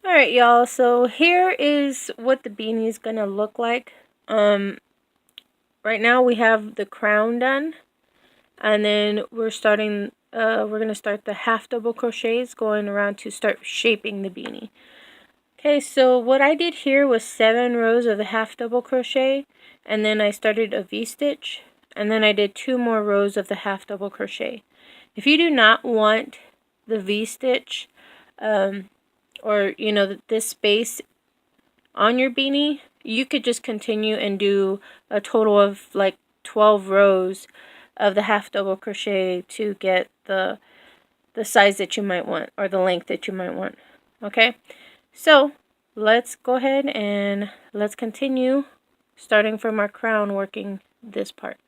Alright, y'all, so here is what the beanie is gonna look like. Right now we have the crown done, and then we're gonna start the half double crochets going around to start shaping the beanie. Okay, so what I did here was 7 rows of the half double crochet, and then I started a V-stitch, and then I did 2 more rows of the half double crochet. If you do not want the V-stitch, or this space on your beanie, you could just continue and do a total of like 12 rows of the half double crochet to get the size that you might want, or the length that you might want. Okay, so let's go ahead and let's continue starting from our crown, working this part.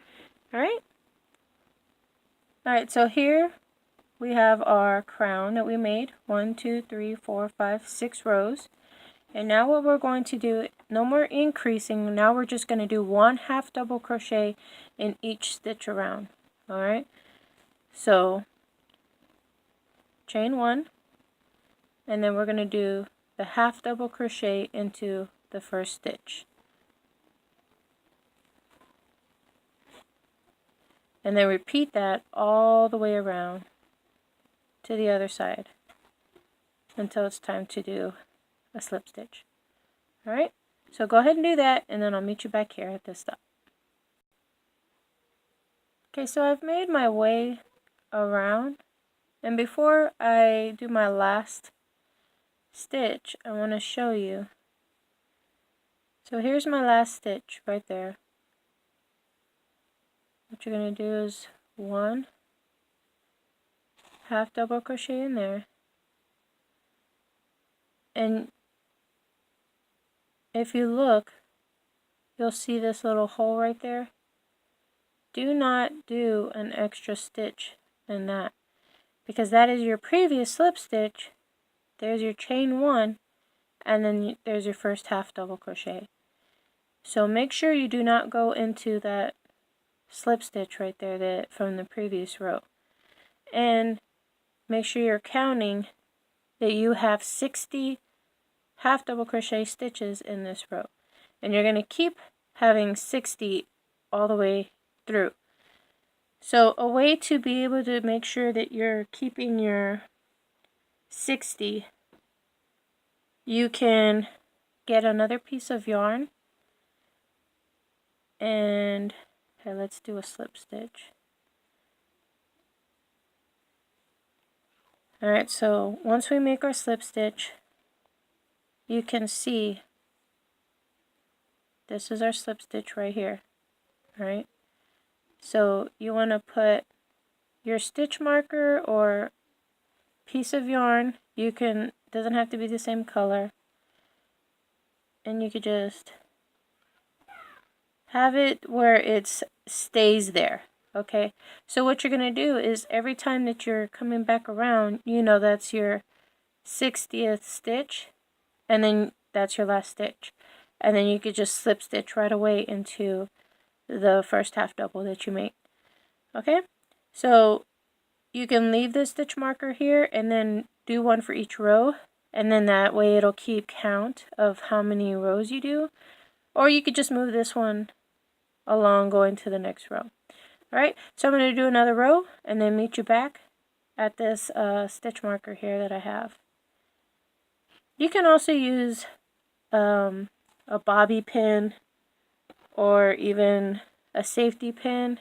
Alright, so here we have our crown that we made. 1, 2, 3, 4, 5, 6 rows. And now what we're going to do, no more increasing, now we're just going to do 1 half double crochet in each stitch around. Alright, so chain 1, and then we're going to do the half double crochet into the first stitch. And then repeat that all the way around to the other side until it's time to do a slip stitch. Alright, so go ahead and do that, and then I'll meet you back here at this stop. Okay, so I've made my way around, and before I do my last stitch, I want to show you. So here's my last stitch right there. What you're going to do is 1 half double crochet in there, and if you look, you'll see this little hole right there. Do not do an extra stitch in that, because that is your previous slip stitch. There's your chain 1, and then there's your first half double crochet. So make sure you do not go into that slip stitch right there from the previous row, and make sure you're counting that you have 60 half double crochet stitches in this row, and you're going to keep having 60 all the way through. So a way to be able to make sure that you're keeping your 60, you can get another piece of yarn, and okay, let's do a slip stitch. Alright, so once we make our slip stitch, you can see this is our slip stitch right here. Alright, so you want to put your stitch marker or piece of yarn, doesn't have to be the same color, and you could just have it where it stays there. Okay, so what you're going to do is every time that you're coming back around, that's your 60th stitch, and then that's your last stitch, and then you could just slip stitch right away into the first half double that you make. Okay, so you can leave the stitch marker here and then do one for each row, and then that way it'll keep count of how many rows you do, or you could just move this one along going to the next row. Alright, so I'm going to do another row and then meet you back at this stitch marker here that I have. You can also use a bobby pin or even a safety pin.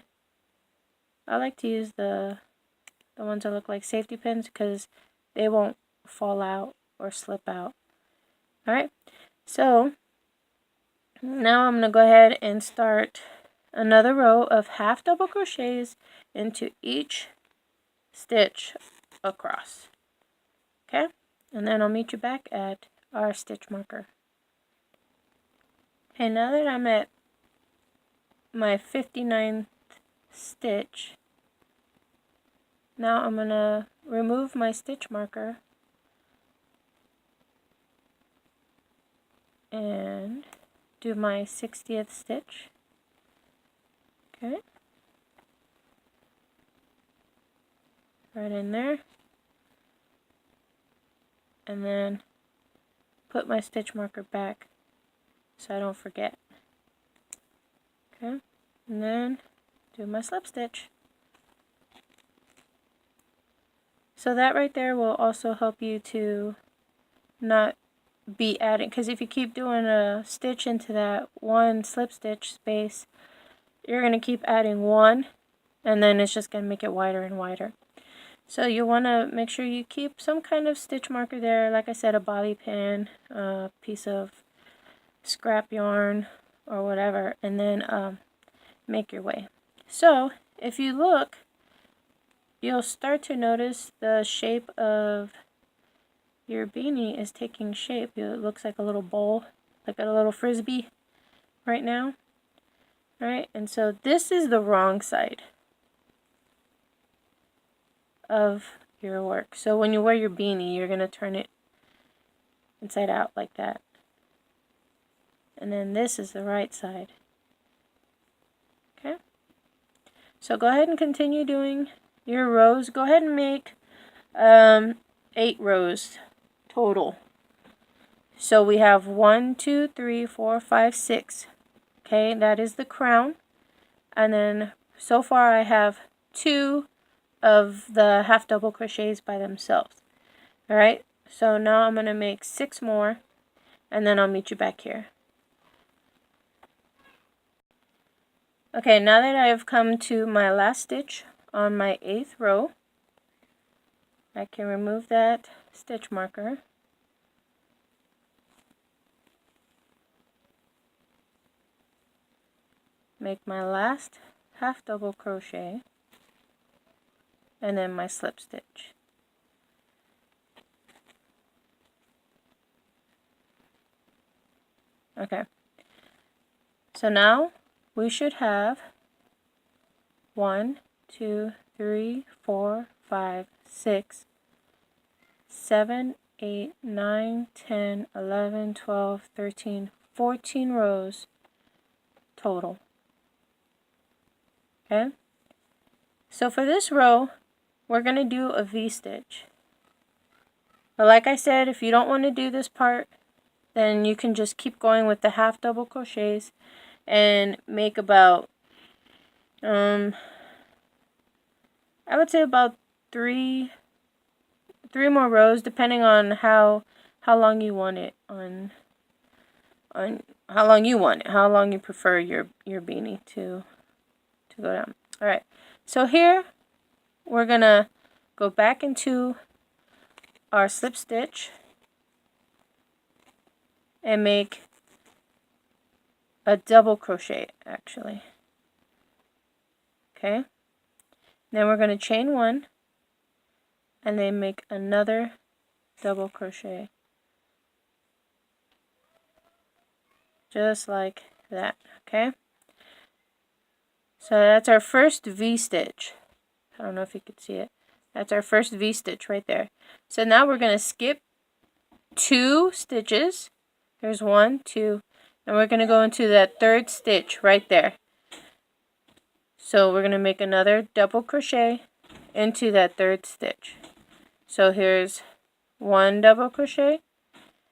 I like to use the ones that look like safety pins because they won't fall out or slip out. Alright, so now I'm going to go ahead and start another row of half double crochets into each stitch across. Okay, and then I'll meet you back at our stitch marker. Okay, now that I'm at my 59th stitch, now I'm going to remove my stitch marker and do my 60th stitch. Okay, right in there, and then put my stitch marker back so I don't forget. Okay, and then do my slip stitch. So that right there will also help you to not be adding, because if you keep doing a stitch into that one slip stitch space, you're going to keep adding one, and then it's just going to make it wider and wider. So you want to make sure you keep some kind of stitch marker there, like I said, a bobby pin, a piece of scrap yarn or whatever, and then make your way. So if you look, you'll start to notice the shape of your beanie is taking shape. It looks like a little bowl, like a little frisbee right now, right? And so this is the wrong side of your work. So when you wear your beanie, you're going to turn it inside out like that. And then this is the right side. Okay? So go ahead and continue doing your rows. Go ahead and make 8 rows total. So we have 1, 2, 3, 4, 5, 6. Okay, that is the crown. And then so far I have 2 of the half double crochets by themselves. Alright, so now I'm going to make 6 more, and then I'll meet you back here. Okay, now that I have come to my last stitch on my 8th row, I can remove that stitch marker. Make my last half double crochet, and then my slip stitch. Okay, so now we should have 1, 2, 3, 4, 5, 6, 7, 8, 9, 10, 11, 12, 13, 14 rows total. Okay, so for this row, we're going to do a V-stitch. But like I said, if you don't want to do this part, then you can just keep going with the half double crochets and make about, I would say about three more rows, depending on how long you want it, on how long you want it, how long you prefer your beanie to go down. Alright, so here we're gonna go back into our slip stitch and make a double crochet, actually. Okay, then we're going to chain 1 and then make another double crochet, just like that. Okay, so that's our first V-stitch. I don't know if you could see it. That's our first V-stitch right there. So now we're going to skip 2 stitches. There's 1, 2, and we're going to go into that 3rd stitch right there. So we're going to make another double crochet into that 3rd stitch. So here's 1 double crochet,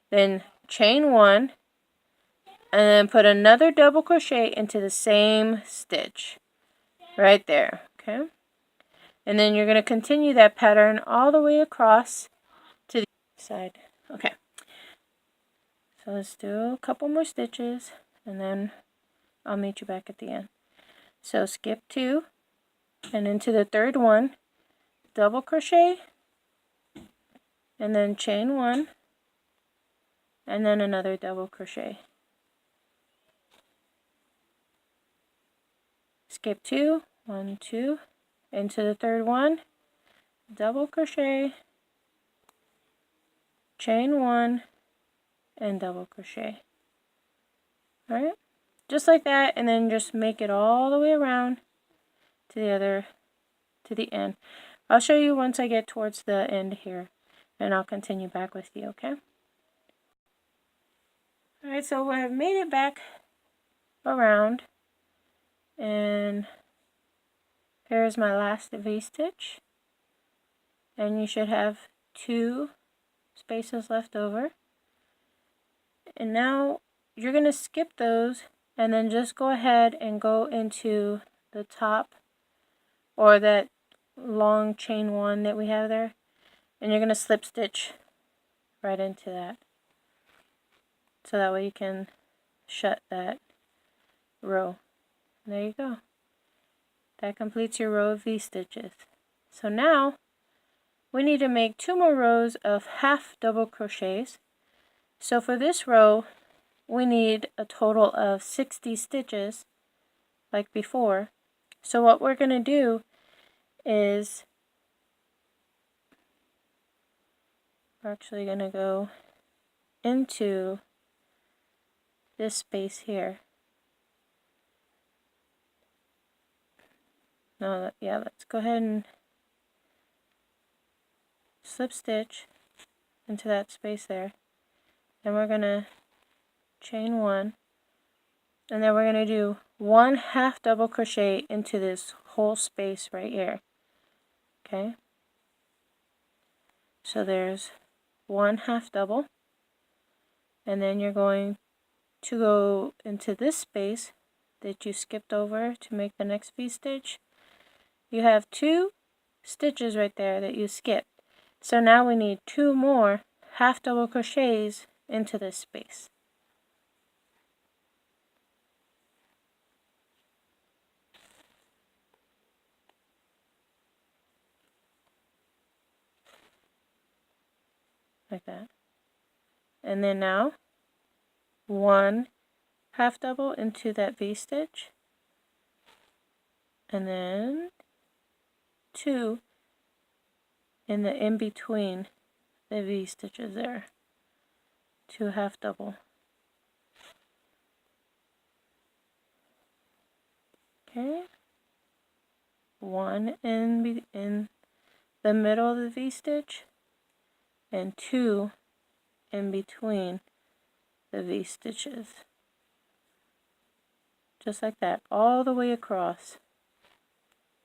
then chain 1, and then put another double crochet into the same stitch right there. Okay, and then you're going to continue that pattern all the way across to the side. Okay, so let's do a couple more stitches, and then I'll meet you back at the end. So skip 2 and into the 3rd one, double crochet, and then chain 1, and then another double crochet. Skip 2, 1, 2, into the 3rd one, double crochet, chain 1, and double crochet. Alright, just like that, and then just make it all the way around to the end. I'll show you once I get towards the end here, and I'll continue back with you, okay? Alright, so I've made it back around, and here's my last V-stitch, and you should have 2 spaces left over. and now you're going to skip those and then just go ahead and go into the top, or that long chain one that we have there, and you're going to slip stitch right into that, so that way you can shut that row. And there you go. That completes your row of V-stitches. So now we need to make 2 more rows of half double crochets. So for this row we need a total of 60 stitches like before. So what we're going to do is we're actually going to go into this space here. No, yeah, let's go ahead and slip stitch into that space there. Then we're going to chain 1, and then we're going to do 1 half double crochet into this whole space right here. Okay, so there's 1 half double, and then you're going to go into this space that you skipped over to make the next V-stitch. You have 2 stitches right there that you skipped. So now we need 2 more half double crochets into this space. Like that. And then now 1 half double into that V-stitch, and then 2 in the in-between the V-stitches there. 2 half double. Okay. 1 in the middle of the V-stitch, and 2 in between the V-stitches. Just like that, all the way across,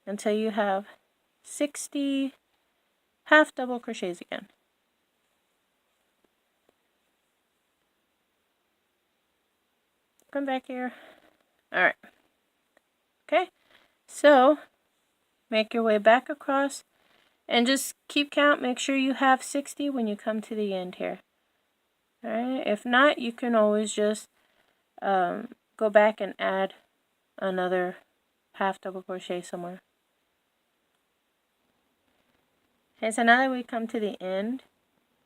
until you have 60 half double crochets again. Come back here. Alright. Okay, so make your way back across and just keep count. Make sure you have 60 when you come to the end here. Alright, if not, you can always just go back and add another half double crochet somewhere. Okay, so now that we come to the end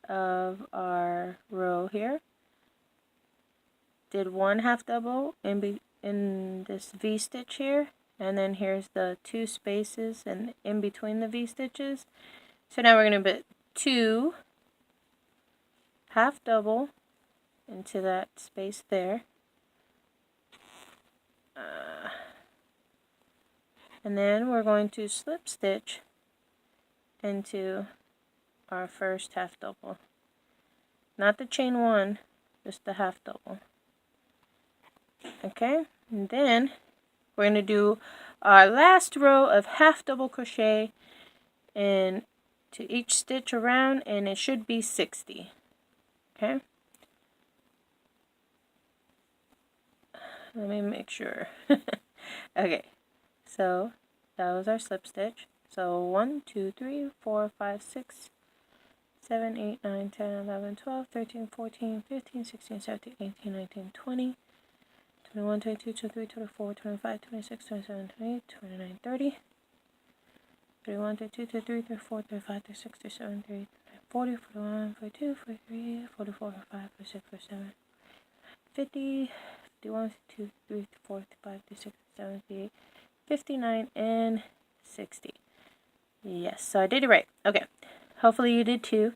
of our row here, did 1 half double in this V-stitch here, and then here's the 2 spaces and in between the V-stitches. So now we're going to put 2 half double into that space there, and then we're going to slip stitch into our first half double, not the chain 1, just the half double. Okay, and then we're going to do our last row of half double crochet into each stitch around, and it should be 60. Okay, let me make sure. Okay, so that was our slip stitch. So 1, 2, 3, 4, 5, 6, 7, 8, 9, 10, 11, 12, 13, 14, 15, 16, 17, 18, 19, 20, 21, 22, 23, 24, 25, 26, 27, 28, 29, 30, 31, 32, 33, 34, 35, 36, 37, 38, 40, 41, 42, 43, 44, 45, 46, 47, 50, 51, 52, 53, 54, 55, 56, 57, 58, 59, and 60. Yes, so I did it right. Okay, hopefully you did too.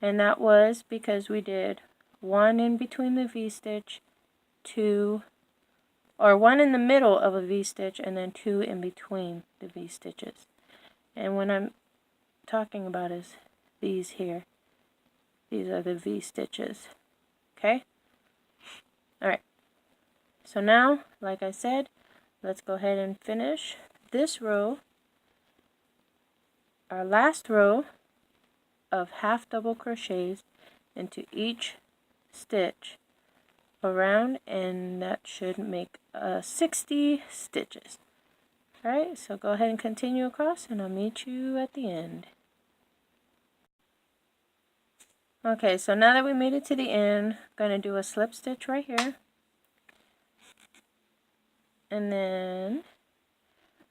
And that was because we did 1 in between the V-stitch, 2, or 1 in the middle of a V-stitch, and then 2 in between the V-stitches. And what I'm talking about is these here. These are the V-stitches. Okay? Alright. So now, like I said, let's go ahead and finish this row. Our last row of half double crochets into each stitch around, and that should make 60 stitches. Alright, so go ahead and continue across, and I'll meet you at the end. Okay, so now that we made it to the end, I'm going to do a slip stitch right here. And then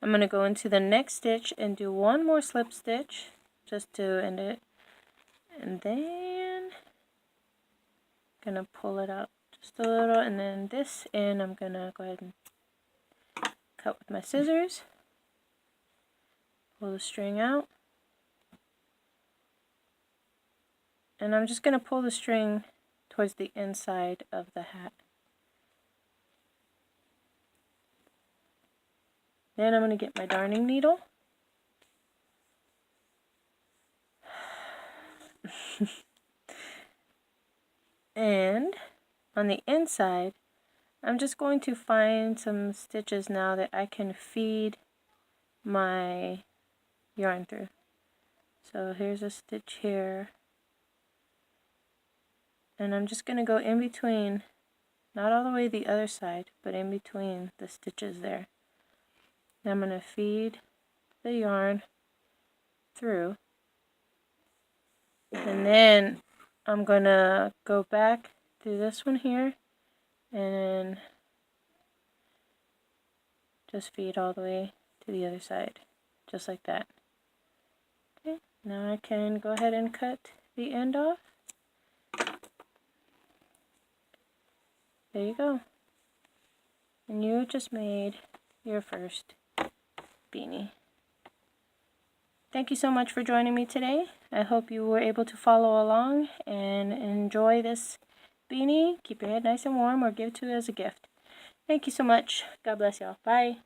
I'm going to go into the next stitch and do one more slip stitch just to end it. And then I'm going to pull it out just a little, and then this end I'm going to go ahead and cut with my scissors. Pull the string out. And I'm just going to pull the string towards the inside of the hat. Then I'm going to get my darning needle. And on the inside, I'm just going to find some stitches now that I can feed my yarn through. So here's a stitch here. And I'm just going to go in between, not all the way the other side, but in between the stitches there. And I'm going to feed the yarn through. And then I'm going to go back through this one here and just feed all the way to the other side, just like that. Okay, now I can go ahead and cut the end off. There you go. And you just made your first beanie. Thank you so much for joining me today. I hope you were able to follow along and enjoy this beanie. Keep your head nice and warm, or give it to as a gift. Thank you so much. God bless y'all. Bye.